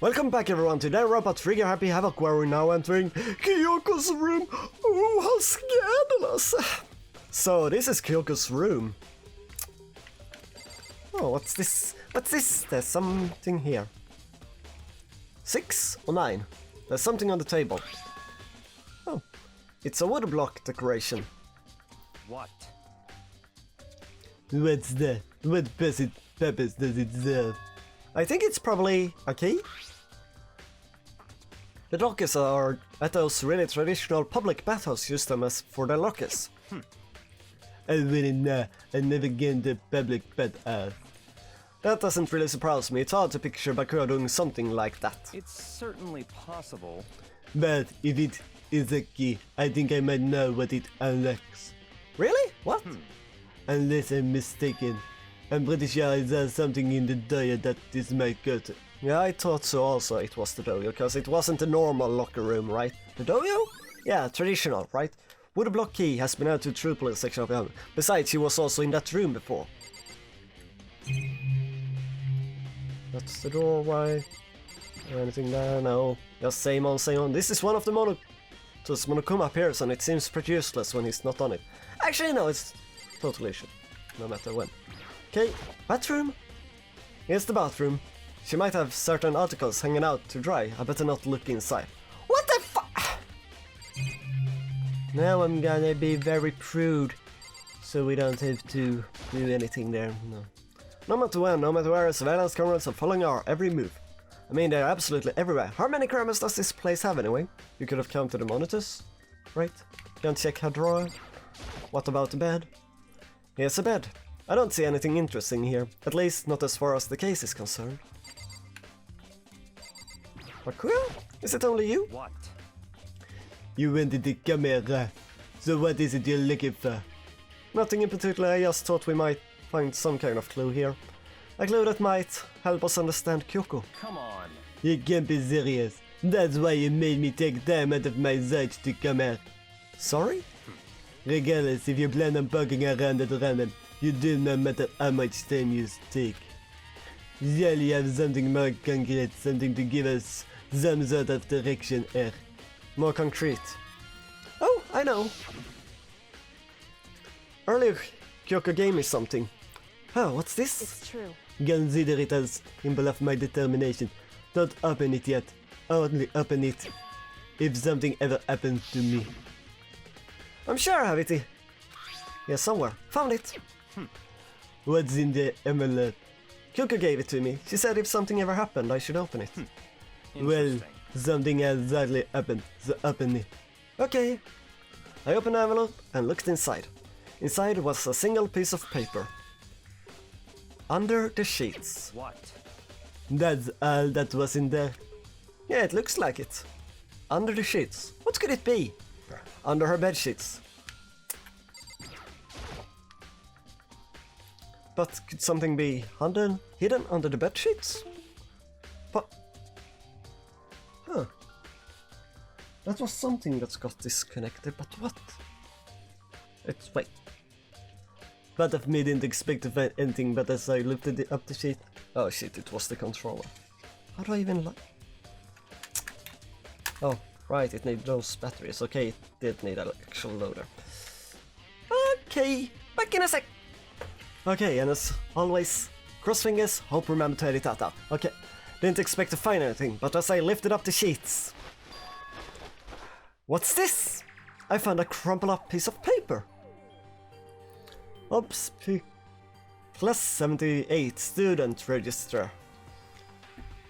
Welcome back everyone to the Robot Trigger Happy Havoc, where we're now entering Kyoko's room. Oh, how scandalous! So this is Kyoko's room. Oh, what's this? What's this? There's something here. 6 or 9? There's something on the table. Oh, it's a wood block decoration. What? What's that? What purpose does it serve? I think it's probably a key. The lockers are at those really traditional public bathhouses use them as for their lockers. I wouldn't know. I never get the public bathhouse. That doesn't really surprise me. It's hard to picture Bakura doing something like that. It's certainly possible. But if it is a key, I think I might know what it unlocks. Really? What? Unless I'm mistaken. I'm pretty sure I saw something in the dojo that is my curtain. Yeah, I thought so also it was the dojo, because it wasn't a normal locker room, right? The dojo? Yeah, traditional, right? Wood block key has been added to the true police section of the army. Besides, he was also in that room before. That's the doorway. Anything there? No. Just same on, same on. This is one of the Monokuma appears, and it seems pretty useless when he's not on it. Actually, no, it's totally should. No matter when. Okay, bathroom. Here's the bathroom. She might have certain articles hanging out to dry. I better not look inside. What the fuck? Now I'm gonna be very prude, so we don't have to do anything there. No. No matter where, surveillance cameras are following our every move. I mean, they're absolutely everywhere. How many cameras does this place have anyway? You could have counted the monitors, right? Can't check her drawer. What about the bed? Here's a bed. I don't see anything interesting here, at least not as far as the case is concerned. Bakura? Is it only you? What? You wanted the camera, so what is it you're looking for? Nothing in particular, I just thought we might find some kind of clue here. A clue that might help us understand Kyoko. Come on. You can't be serious. That's why you made me take time out of my search to come here. Sorry? Regardless, if you plan on poking around at random, you do no matter how much time you take. Surely you have something more concrete, something to give us some sort of direction here. More concrete. Oh, I know. Earlier, Kyoko gave me something. Oh, what's this? It's true. Consider it as symbol of my determination. Don't open it yet. Only open it if something ever happens to me. I'm sure I have it. Yeah, somewhere. Found it. What's in the envelope? Kyoko gave it to me. She said if something ever happened, I should open it. Well, something has sadly happened, so open it. Okay. I opened the envelope and looked inside. Inside was a single piece of paper. Under the sheets. What? That's all that was in there. Yeah, it looks like it. Under the sheets. What could it be? Under her bed sheets. But could something be hidden under the bed sheets? But... Huh. That was something that got disconnected, but what? Wait. Part of me didn't expect to find anything, but as I lifted up the sheet... Oh shit, it was the controller. How do I even Oh, right, it needs those batteries. Okay, it did need an actual loader. Okay, back in a sec. Okay, and as always, cross fingers, hope remember to edit that out. Okay, didn't expect to find anything, but as I lifted up the sheets... What's this? I found a crumpled up piece of paper. Oops, Class 78 Student Register.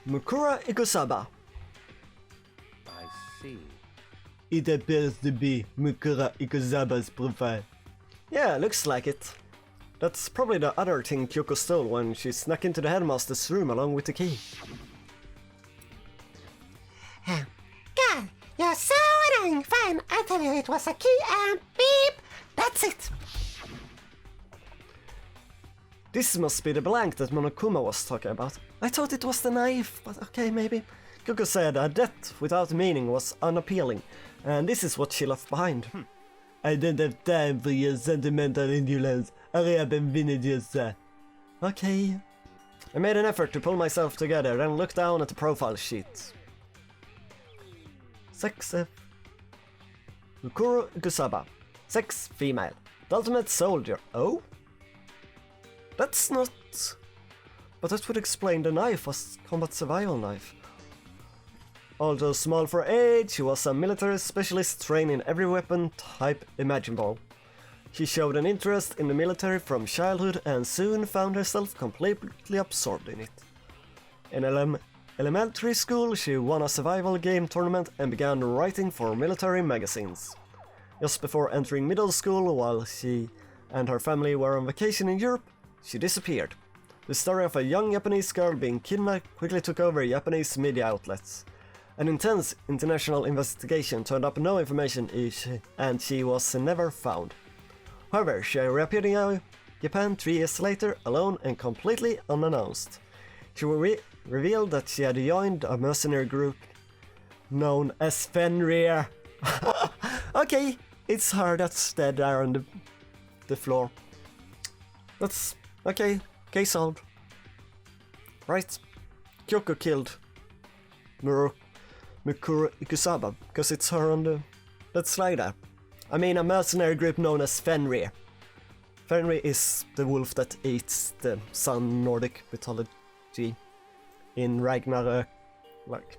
Mukura Ikusaba. I see. It appears to be Mukura Ikusaba's profile. Yeah, looks like it. That's probably the other thing Kyoko stole when she snuck into the headmaster's room along with the key. God, you're so annoying. Fine, I tell you it was a key and beep. That's it. This must be the blank that Monokuma was talking about. I thought it was the knife, but okay, maybe. Kyoko said a death without meaning was unappealing, and this is what she left behind. I don't have time for your sentimental indolence. Hurry up and finish your set. Okay. I made an effort to pull myself together, then looked down at the profile sheet. Sex Ukuro Kusaba. Sex female. The ultimate soldier. Oh? That's not... But that would explain the knife was combat survival knife. Although small for age, she was a military specialist trained in every weapon type imaginable. She showed an interest in the military from childhood and soon found herself completely absorbed in it. In elementary school, she won a survival game tournament and began writing for military magazines. Just before entering middle school, while she and her family were on vacation in Europe, she disappeared. The story of a young Japanese girl being kidnapped quickly took over Japanese media outlets. An intense international investigation turned up no information and she was never found. However, she reappeared in Japan 3 years later, alone and completely unannounced. She revealed that she had joined a mercenary group known as Fenris. Okay, it's her that's dead there on the floor. That's... okay, case solved. Right, Kyoko killed Mikuru Ikusaba, because it's her on the... that slide there. I mean a mercenary group known as Fenris. Fenris is the wolf that eats the sun Nordic mythology in Ragnarok, like,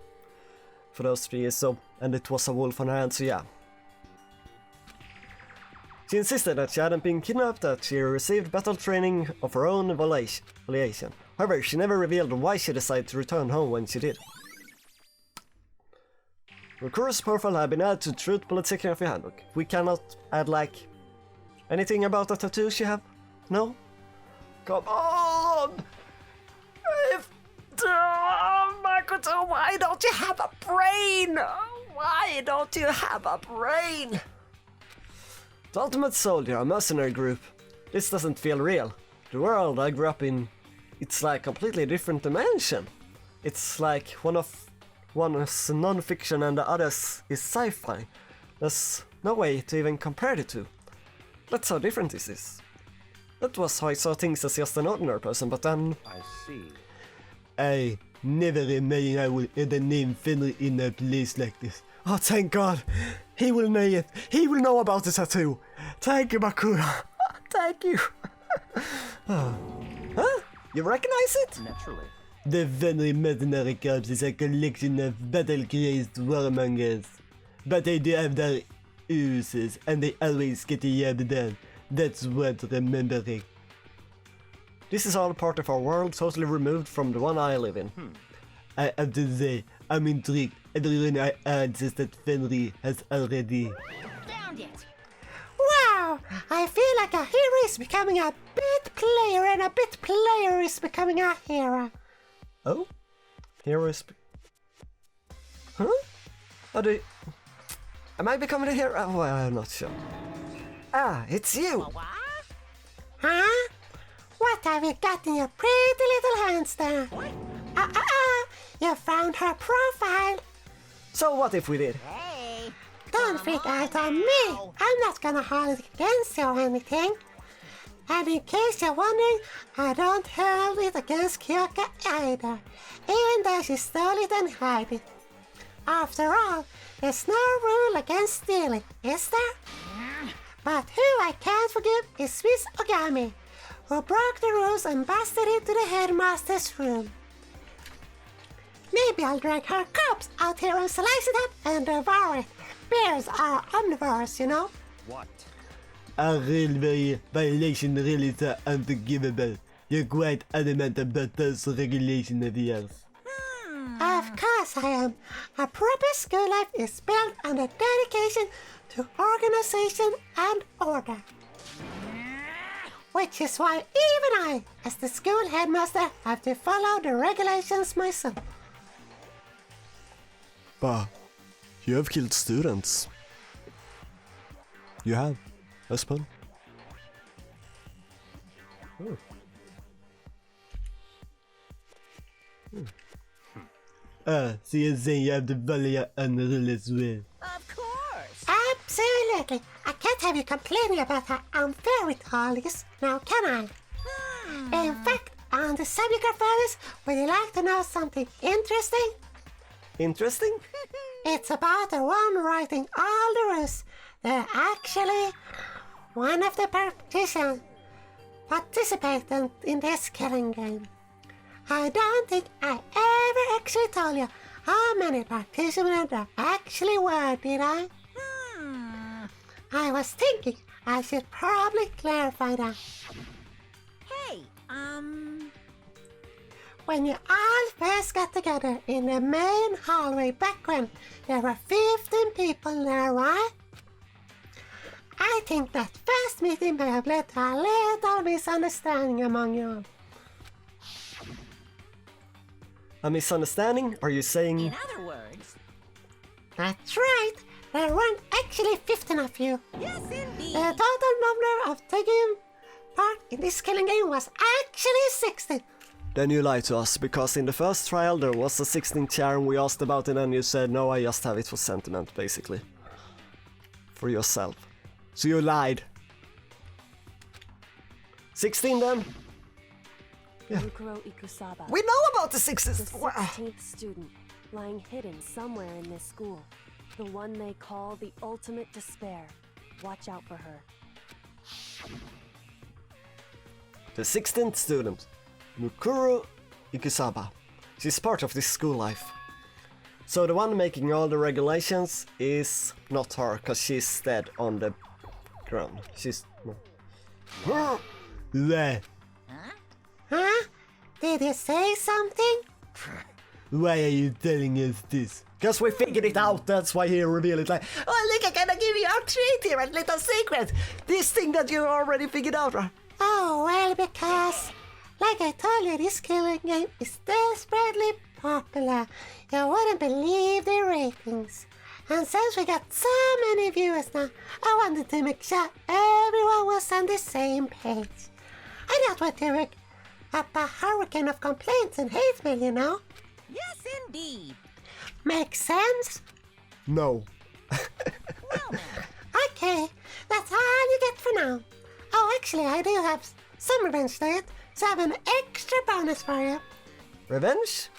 for those 3 years so, and it was a wolf on her hand, so yeah. She insisted that she hadn't been kidnapped, that she received battle training of her own volition. However, she never revealed why she decided to return home when she did. Rukuru's profile had been added to Truth Politigraphy Handbook. We cannot add, like, anything about the tattoo she have? No? Come on! Makoto, why don't you have a brain? Why don't you have a brain? The Ultimate Soldier, a mercenary group. This doesn't feel real. The world I grew up in, it's like a completely different dimension. It's like one is non-fiction and the other is sci-fi. There's no way to even compare the two. That's how different this is. That was how I saw things as just an ordinary person, but then... I see. I never imagined I would ever name Fenris in a place like this. Oh, thank God! He will know it! He will know about the tattoo! Thank you, Makura! Thank you! Huh? You recognize it? Naturally. The Fenris Mercenary Corps is a collection of battle-crazed warmongers. But they do have their uses, and they always get the job done. That's worth remembering. This is all part of our world, totally removed from the one I live in. I have to say, I'm intrigued. Everyone I heard says that Fenris has already... Found it! Wow! I feel like a hero is becoming a bit player and a bit player is becoming a hero. Oh? Hero is... Huh? How do you... Am I becoming a hero? Well, I'm not sure. Ah, it's you! Huh? What have you got in your pretty little hands there? You found her profile. So what if we did? Don't freak out on me. I'm not gonna hold it against you or anything. And in case you're wondering, I don't hold it against Kyoko either, even though she stole it and hid it. After all, there's no rule against stealing, is there? But who I can't forgive is Swiss Ogami, who broke the rules and busted into the headmaster's room. Maybe I'll drag her corpse out here and slice it up and devour it. Bears are omnivores, you know. What? A real violation really is unforgivable. You're quite adamant about those regulations of yours. Of course I am. A proper school life is built on the dedication to organization and order. Which is why even I, as the school headmaster, have to follow the regulations myself. Bah, you have killed students. You have, I suppose. So you're saying you have to follow your own rule as well? Of course. Absolutely. I can't have you complaining about how unfair it all is, now can I? In fact, on the subject of Fenris, would you like to know something interesting? Interesting? It's about the one writing all the rules. They're actually one of the participants in this killing game. I don't think I ever actually told you how many participants there actually were, did I? I was thinking I should probably clarify that. Hey, When you all first got together in the main hallway back when, there were 15 people there, right? I think that first meeting may have led to a little misunderstanding among you all. A misunderstanding? Are you saying... in other words, That's right, there weren't actually 15 of you. yes indeed. The total number of taking part in this killing game was actually 16. Then you lied to us, because in the first trial there was a 16th chair and we asked about it and you said, no, I just have it for sentiment, basically. For yourself. So you lied. 16 then? Yukuro Ikusaba, We know about the the 16th! 16th student, lying hidden somewhere in this school. The one they call the ultimate despair. Watch out for her. The 16th student, Mukuro Ikusaba. She's part of this school life. So the one making all the regulations is not her, because she's dead on the ground. She's... Why? Huh? Did you say something? Why are you telling us this? Because we figured it out, that's why he revealed it like, oh look, I'm gonna give you a treat here, a little secret! This thing that you already figured out, right? Oh, well, because, like I told you, this killing game is desperately popular. You wouldn't believe the ratings. And since we got so many viewers now, I wanted to make sure everyone was on the same page. I don't want to rig up a hurricane of complaints and hate mail, you know? Yes indeed. Makes sense? No. Well now, Okay, that's all you get for now. Oh, actually, I do have some revenge to it, so I have an extra bonus for you. Revenge?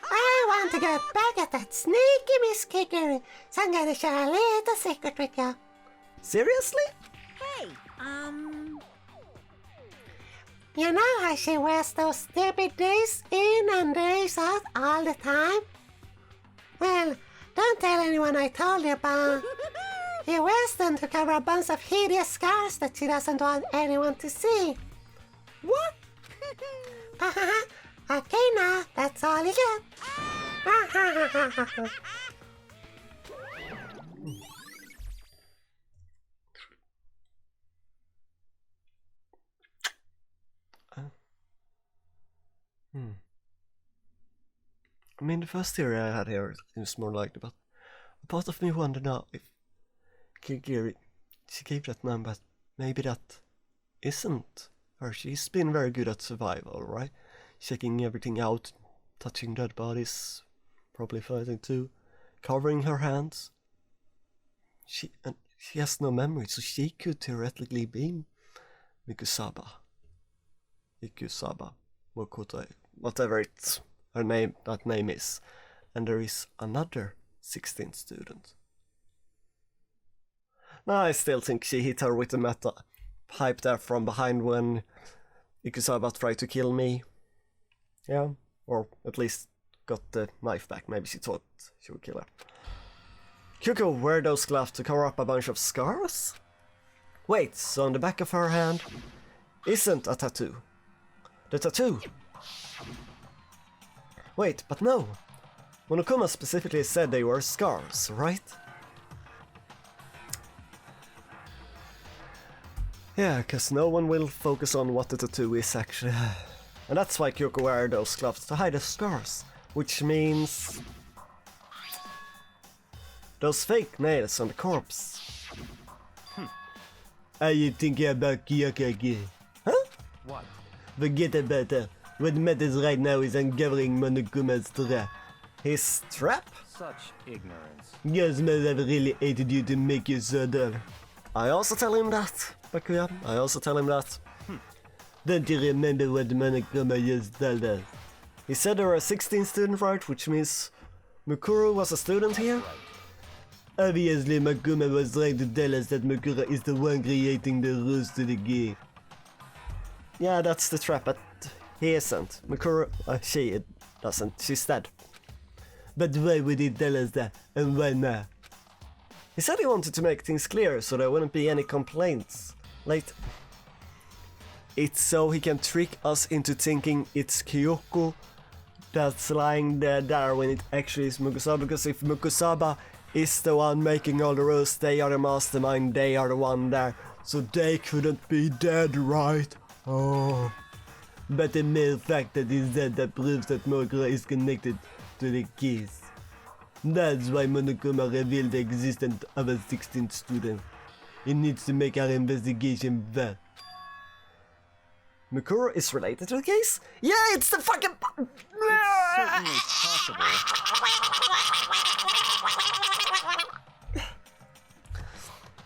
I want to get back at that sneaky Miss Kikiri, so I'm gonna share a little secret with you. Seriously? hey, You know how she wears those stupid days in and days out all the time? Well, don't tell anyone I told you, but he wears them to cover a bunch of hideous scars that she doesn't want anyone to see. What? Okay, now, that's all you get. I mean, the first theory I had here is more likely, but a part of me wondered now if Kikiri, she gave that name, but maybe that isn't her. She's been very good at survival, right? Checking everything out, touching dead bodies, probably fighting too, covering her hands. She has no memory, so she could theoretically be Mikusaba. Ikusaba, Mokotai, whatever that name is. And there is another 16th student. No, I still think she hit her with the metal pipe there from behind when Ikusaba tried to kill me. Yeah, or at least got the knife back. Maybe she thought she would kill her. Kyuko wear those gloves to cover up a bunch of scars? Wait, so on the back of her hand isn't a tattoo. The tattoo. Wait, but no. Monokuma specifically said they were scars, right? Yeah, cause no one will focus on what the tattoo is actually. And that's why Kyoko wear those gloves to hide the scars. Which means... those fake nails on the corpse. Are you thinking about Kyoko again? Huh? What? Forget about her. What matters right now is uncovering Monokuma's trap. His trap? Such ignorance. Yours must have really hated you to make you so dull. I also tell him that, Bakuya. I also tell him that. Don't you remember what Monokuma just told us? He said there were 16 students, right? Which means Mukuro was a student here? Obviously, Makuma was trying to tell us that Mukura is the one creating the rules to the game. Yeah, that's the trap, but he isn't. Mukuro, she doesn't. She's dead. But why would he tell us that, and why not? He said he wanted to make things clear so there wouldn't be any complaints. Like, it's so he can trick us into thinking it's Kyoko that's lying there when it actually is Mukusaba, because if Mukusaba is the one making all the rules, they are the mastermind, they are the one there, so they couldn't be dead, right? Oh. But the mere fact that he's dead, that proves that Mokura is connected to the case. That's why Monokuma revealed the existence of a 16th student. He needs to make our investigation better. Mukuro is related to the case? Yeah, it's the fucking... Certainly possible.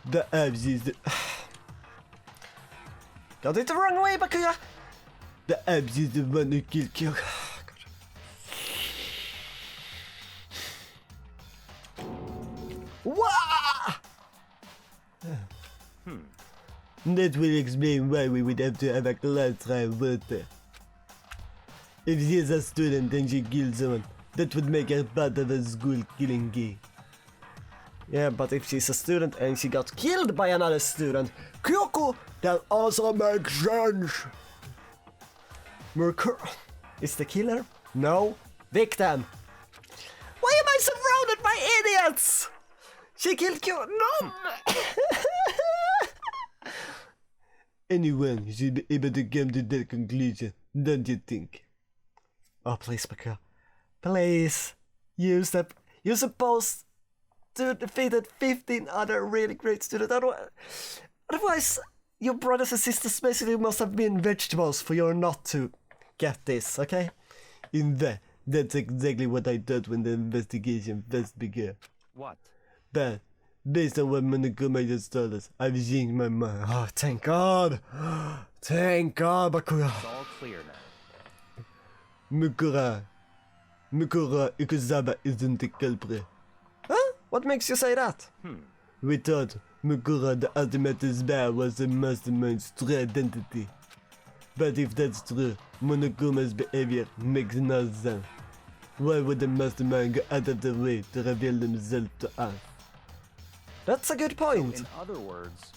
The abs is the... Got it the wrong way, Bakuya! The abs is the one who killed Kyoko. Wah! That will explain why we would have to have a class trial with her. If she is a student and she killed someone, that would make her part of a school killing game. Yeah, but if she's a student and she got killed by another student, Kyoko, that also makes sense. Mukuro is the killer? No. Victim. Why am I surrounded by idiots? She killed Kyoko. No! Anyone should be able to come to that conclusion, don't you think? Oh, please, Bakuya. Please. You're supposed to defeat 15 other really great students. Otherwise, your brothers and sisters basically must have been vegetables for you not to get this, okay? In fact, that's exactly what I thought when the investigation first began. What? But, based on what Monokuma just told us, I've changed my mind. Oh, thank God. Thank God, Bakuya. It's all clear now. Mukura Ikusaba isn't the culprit. Huh? What makes you say that? We thought Mukura the ultimate despair was the mastermind's true identity. But if that's true, Monokuma's behavior makes no sense. Why would the mastermind go out of the way to reveal themselves to us? That's a good point. In other words,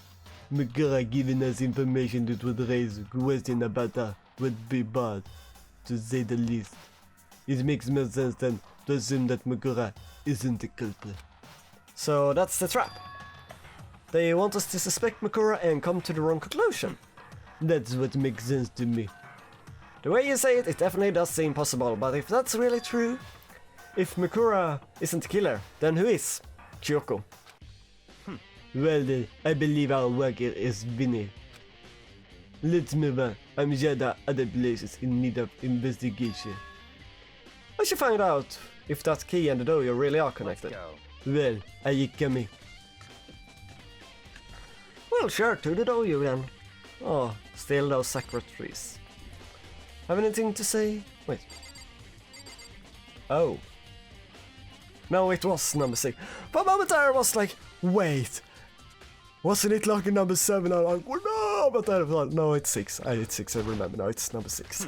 Mukura giving us information that would raise questions about her would be bad, to say the least. It makes more sense than to assume that Mukura isn't the culprit. So that's the trap. They want us to suspect Mukura and come to the wrong conclusion. That's what makes sense to me. The way you say it, it definitely does seem possible, but if that's really true, if Mukura isn't the killer, then who is? Kyoko. Well then, I believe our work here is finished. Let's move on. I'm sure there are other places in need of investigation. I should find out if that key and the dojo really are let's connected. go. Well, are you coming? Well, sure, to the dojo then. Oh, still those secretaries. Have anything to say? Wait. Oh. No, it was number 6. For a moment there I was like, wait. Wasn't it lucky number 7? I'm like, well, no, but I thought, no, it's 6. It's 6, I remember now, it's number 6.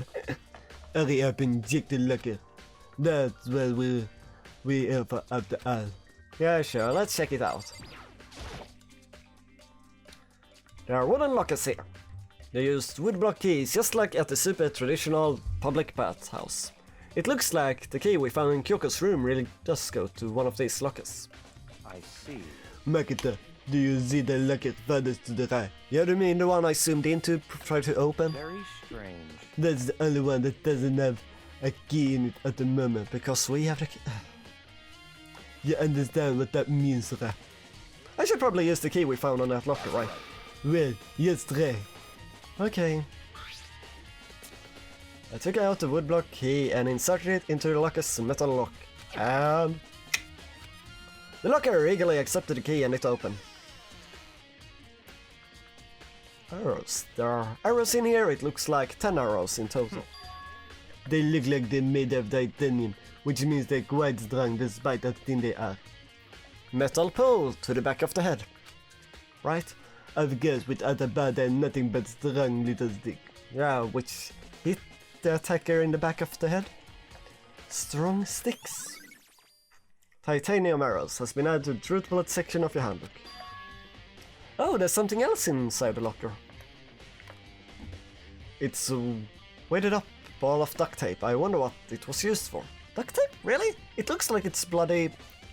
Hurry up and check the locker. That's where we're here for after all. Yeah, sure, let's check it out. There are wooden lockers here. They used woodblock keys, just like at the super traditional public bathhouse. It looks like the key we found in Kyoko's room really does go to one of these lockers. I see. Makita, do you see the locker furthest to the right? Yeah, do you mean the one I zoomed in to try to open? Very strange. That's the only one that doesn't have a key in it at the moment. Because we have the key. You understand what that means, right? I should probably use the key we found on that locker, right? Well, yes, try. Okay. I took out the woodblock key and inserted it into the locker's metal lock. And the locker eagerly accepted the key and it opened. arrows. There are arrows in here, it looks like 10 arrows in total. They look like they're made of titanium, which means they're quite strong despite how thin they are. Metal pole to the back of the head. Right? Of course, without a body and nothing but strong little stick. Yeah, which hit the attacker in the back of the head. Strong sticks. Titanium arrows has been added to the truth bullet section of your handbook. Oh, there's something else inside the locker. It's a weighted up ball of duct tape. I wonder what it was used for. Duct tape? Really? It looks like it's bloody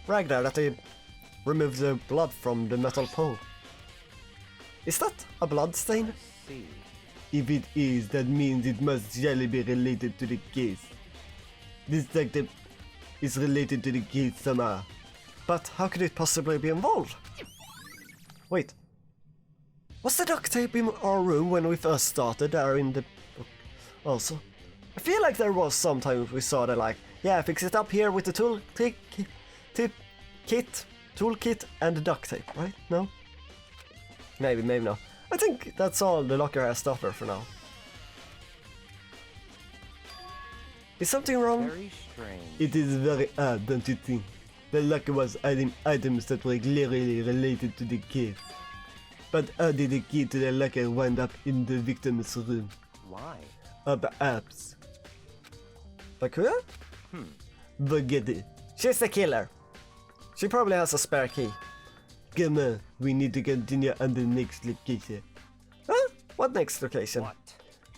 rag there that they removed the blood from the metal pole. Is that a blood stain? See. If it is, that means it must surely be related to the case. This duct tape is related to the case somehow. But how could it possibly be involved? Wait. Was the duct tape in our room when we first started there in the book also? I feel like there was sometimes we saw that like, yeah, fix it up here with the toolkit and the duct tape, right? No? Maybe not. I think that's all the locker has to offer for now. Is something wrong? Very strange. It is very odd, don't you think? The locker was hiding items that were clearly related to the case. But how did the key to the locker wind up in the victim's room? Why? Or perhaps, Bakuya? forget it. She's the killer. She probably has a spare key. Come on, we need to continue on the next location. Huh? What next location? What?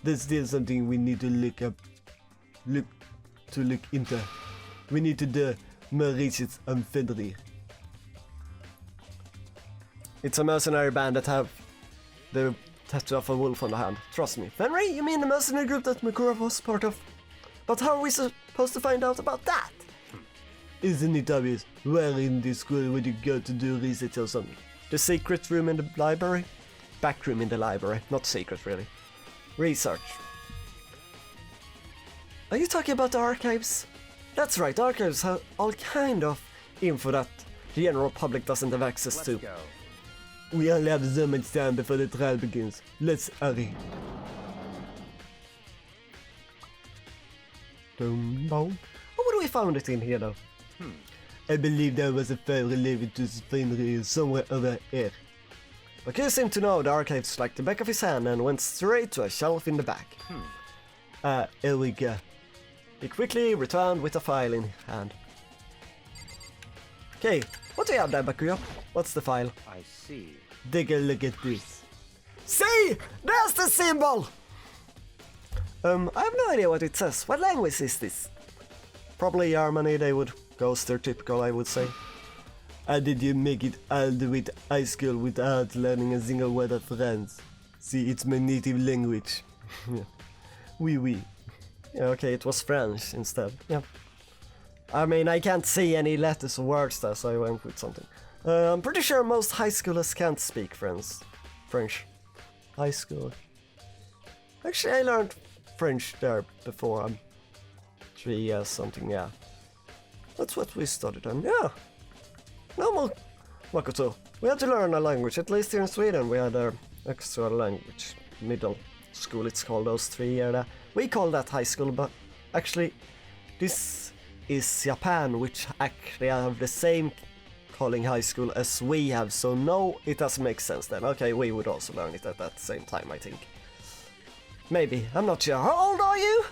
There's still something we need to look into. We need to do more research on Fenris. It's a mercenary band that have the tattoo of a wolf on the hand. Trust me. Fenris? You mean the mercenary group that Mikura was part of? But how are we supposed to find out about that? Isn't it obvious? Where in this school would you go to do research or something? The secret room in the library? Back room in the library. Not secret, really. Research. Are you talking about the archives? That's right, archives have all kind of info that the general public doesn't have access Let's to. go. We only have so much time before the trial begins. Let's hurry. Boom, boom. What would we found it in here, though? I believe there was a file related to Fenris somewhere over here. But you seem to know the archives like the back of his hand and went straight to a shelf in the back. Here we go. He quickly returned with a file in hand. Okay, what do you have there, Bakuya? What's the file? I see. Take a look at this. See! There's the symbol! I have no idea what it says. What language is this? Probably Germany, they would go stereotypical, I would say. How did you make it all the way to high school without learning a single word of French? See, it's my native language. Oui. Yeah, okay, it was French instead. Yeah. I mean, I can't see any letters or words there, so I went with something. I'm pretty sure most high schoolers can't speak French. High school. Actually, I learned French there before. I'm 3 years something, yeah. That's what we studied on, yeah. No, Makoto. We had to learn a language, at least here in Sweden we had an extra language. Middle school, it's called those 3 years. We call that high school, but actually this is Japan, which actually have the same calling high school as we have, so no, it doesn't make sense then. Okay, we would also learn it at that same time, I think. Maybe, I'm not sure. How old are you?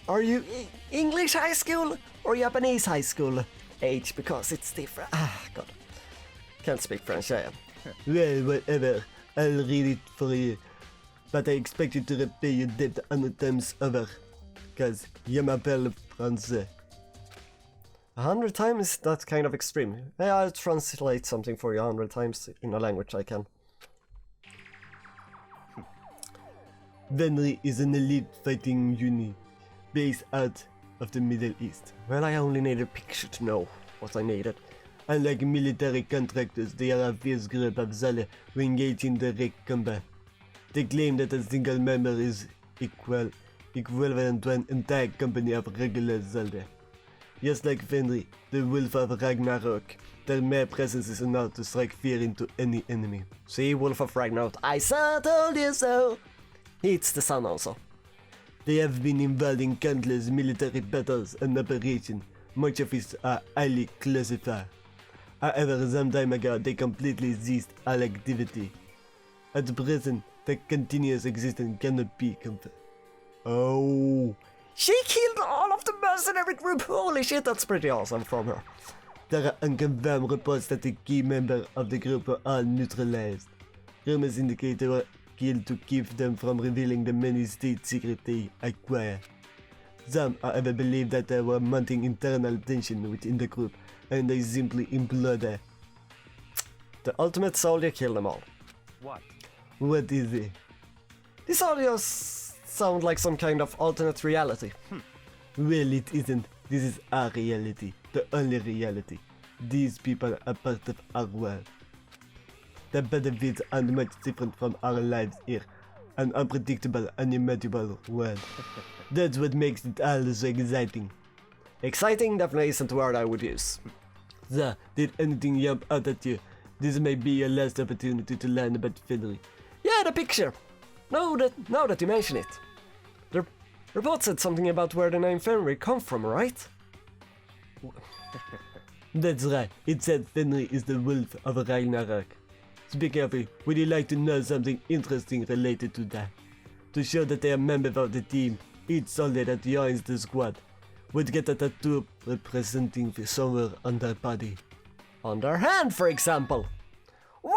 Are you English high school or Japanese high school age? Because it's different. Ah, God. Can't speak French, I am. Well, whatever. I'll read it for you. But I expect you to repay your debt 100 times over. Cause je m'appelle français. 100 times? That's kind of extreme. Yeah, I'll translate something for you 100 times in a language I can. Fenris is an elite fighting unit based out of the Middle East. Well, I only need a picture to know what I needed. Unlike military contractors, they are a fierce group of soldiers who engage in direct combat. They claim that a single member is equivalent to an entire company of regular soldiers. Just like Fenris, the wolf of Ragnarok, their mere presence is enough to strike fear into any enemy. See, Wolf of Ragnarok, I told you so! It's the sun also. They have been involved in countless military battles and operations, much of it are highly classified. However, some time ago they completely ceased all activity. At present, their continuous existence cannot be confirmed. Oh, she killed all of the mercenary group! Holy shit, that's pretty awesome from her. There are unconfirmed reports that the key members of the group were all neutralized. Rumors indicate they were killed to keep them from revealing the many state secrets they acquired. Some, however, believe that there were mounting internal tension within the group, and they simply imploded. The ultimate soldier killed them all. What? What is it? These audios sound like some kind of alternate reality. Well, it isn't. This is our reality, the only reality. These people are part of our world. The benefits are much different from our lives here, an unpredictable, unimaginable world. That's what makes it all so exciting. Exciting definitely isn't the word I would use. So, did anything jump out at you? This may be your last opportunity to learn about Fenris. Yeah, the picture! Now that you mention it. The report said something about where the name Fenris come from, right? That's right, it said Fenris is the wolf of Ragnarok. Speaking of it, would you like to know something interesting related to that? To show that they are members of the team, each soldier that joins the squad would get a tattoo representing somewhere on their body. On their hand, for example. What?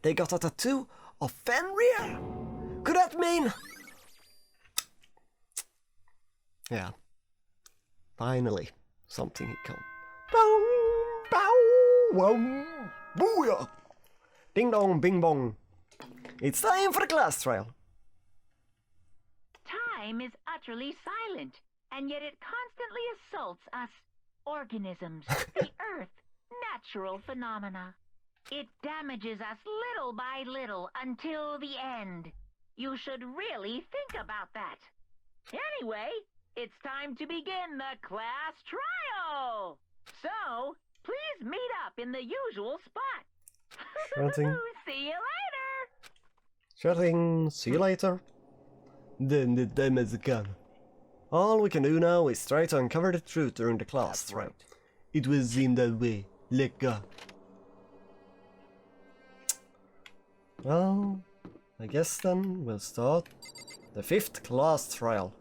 They got a tattoo of Fenrir? Could that mean... Yeah. Finally, something had come. Bow, bow, wow, booyah! Ding dong, bing bong. It's time for the class trial. Time is utterly silent, and yet it constantly assaults us organisms, the earth, natural phenomena. It damages us little by little until the end. You should really think about that. Anyway, it's time to begin the class trial. So, please meet up in the usual spot. Sure thing. See you later. Sure thing. See you later. Then the time has come. All we can do now is try to uncover the truth during the class That's trial. right. It will seem that way. Let go. Well, I guess then we'll start the 5th class trial.